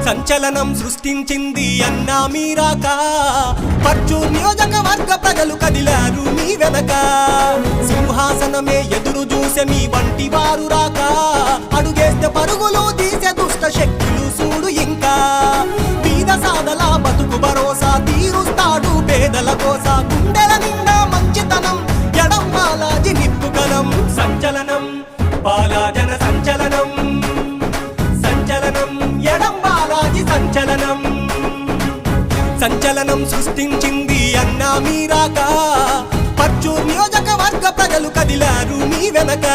సంచలనం సృష్టించింది అన్నా మీరాక పర్చూర్ నియోజకవర్గ ప్రజలు కదిలారు మీ వెనక సింహాసనమే ఎదురు చూసే మీ వంటి వారు రాక అడుగేస్తే పరుగులు తీసే దుష్ట శక్తులు చూడు ఇంకా బీద సాదల బతుకు భరోసా తీరుస్తాడు పేదల కోస గుండెల నిండా మంచితనం ఎడం బాలాజీ నిప్పుకలం సంచలనం బాలాజన సంచలనం సంచలనం ఎడం బాలాజీ సంచలనం సంచలనం సృష్టించింది అన్నా మీరాక పర్చూర్ నియోజకవర్గ ప్రజలు కదిలారు మీ వెనక